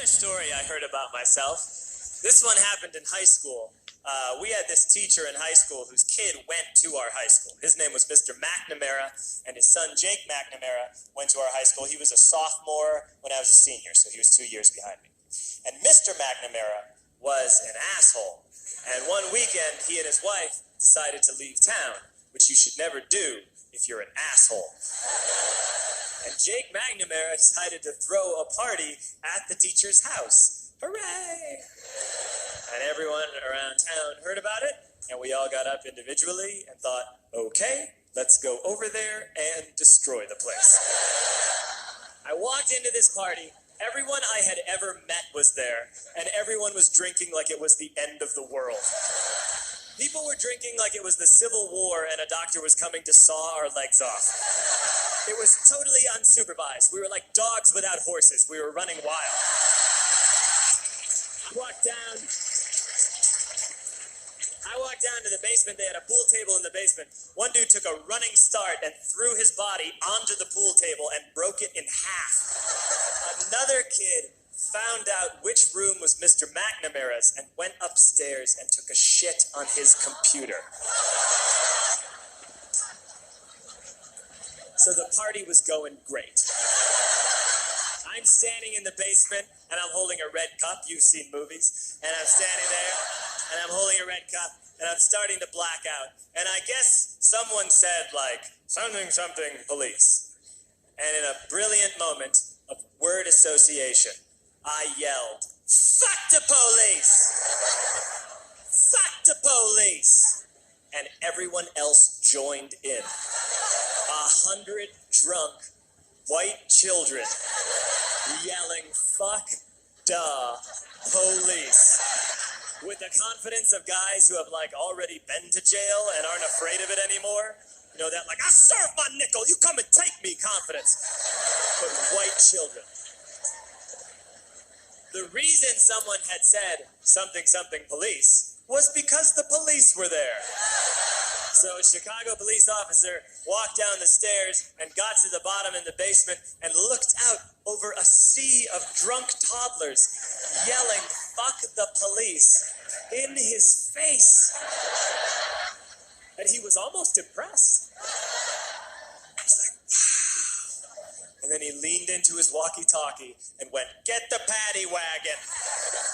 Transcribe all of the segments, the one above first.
story I heard about myself. This one happened in high school. We had this teacher in high school whose kid went to our high school. His name was Mr. McNamara, and his son Jake McNamara went to our high school. He was a sophomore when I was a senior, so he was 2 years behind me. And Mr. McNamara was an asshole. And one weekend, he and his wife decided to leave town, which you should never do if you're an asshole. And Jake McNamara decided to throw a party at the teacher's house. Hooray! And everyone around town heard about it, and we all got up individually and thought, okay, let's go over there and destroy the place. I walked into this party. Everyone I had ever met was there, and everyone was drinking like it was the end of the world. People were drinking like it was the Civil War and a doctor was coming to saw our legs off. It was totally unsupervised. We were like dogs without horses. We were running wild. I walked down to the basement. They had a pool table in the basement. One dude took a running start and threw his body onto the pool table and broke it in half. Another kid found out which room was Mr. McNamara's and went upstairs and took a shit on his computer. So the party was going great. I'm standing in the basement and I'm holding a red cup. You've seen movies. And I'm standing there and I'm holding a red cup and I'm starting to black out. And I guess someone said like, something police. And in a brilliant moment of word association, I yelled, fuck the police! Fuck the police! And everyone else joined in. 100 drunk white children yelling, fuck the police. With the confidence of guys who have like already been to jail and aren't afraid of it anymore. You know, that like, I serve my nickel, you come and take me confidence. But white children. The reason someone had said something police was because the police were there. So a Chicago police officer walked down the stairs and got to the bottom in the basement and looked out over a sea of drunk toddlers yelling, fuck the police, in his face. And he was almost impressed. He was like, wow. And then he leaned into his walkie-talkie and went, get the paddy wagon.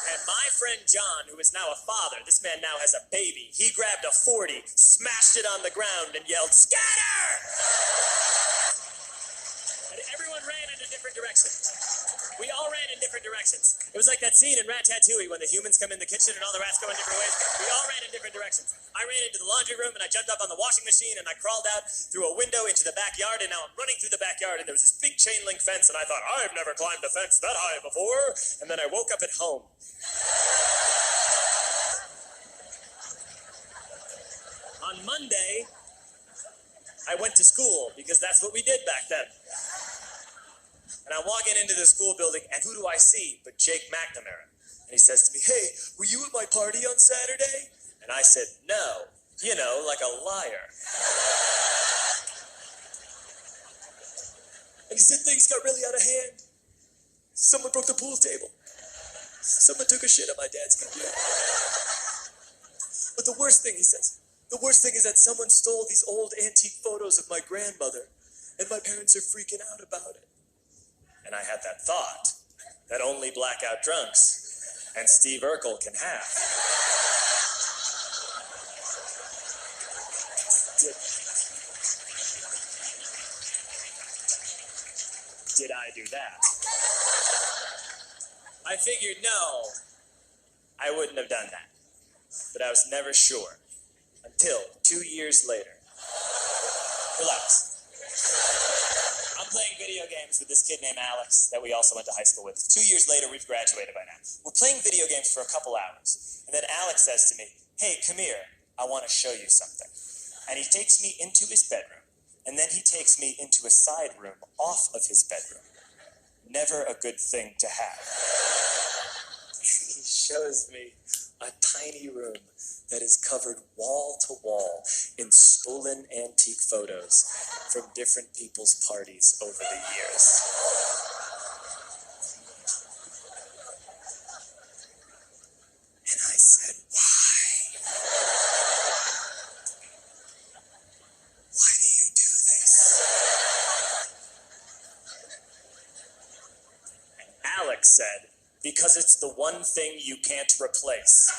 And my friend John, who is now a father, this man now has a baby, he grabbed a 40, smashed it on the ground, and yelled, scatter! And everyone ran in different directions. We all ran in different directions. It was like that scene in Ratatouille when the humans come in the kitchen and all the rats go in different ways. We all ran in different directions. I ran into the laundry room and I jumped up on the washing machine and I crawled out through a window into the backyard, and now I'm running through the backyard and there was this big chain link fence and I thought, I've never climbed a fence that high before. And then I woke up at home. On Monday, I went to school because that's what we did back then. And I'm walking into the school building, and who do I see but Jake McNamara? And he says to me, hey, were you at my party on Saturday? And I said, no, you know, like a liar. And he said, things got really out of hand. Someone broke the pool table. Someone took a shit on my dad's computer. But the worst thing, he says, the worst thing is that someone stole these old antique photos of my grandmother, and my parents are freaking out about it. And I had that thought that only blackout drunks and Steve Urkel can have. Did I do that? I figured no, I wouldn't have done that. But I was never sure until 2 years later. Relax. I'm playing video games with this kid named Alex that we also went to high school with. 2 years later, we've graduated by now. We're playing video games for a couple hours. And then Alex says to me, hey, come here. I want to show you something. And he takes me into his bedroom. And then he takes me into a side room off of his bedroom. Never a good thing to have. He shows me a tiny room that is covered wall to wall in stolen antique photos from different people's parties over the years. Alex said, because it's the one thing you can't replace.